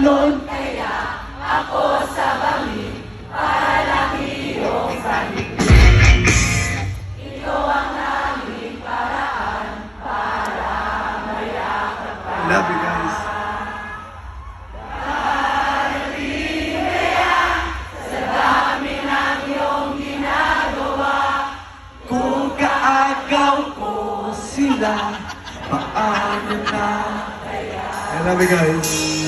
ganon. Love you guys. Kung kaagaw ko sila, paano na? I love you guys.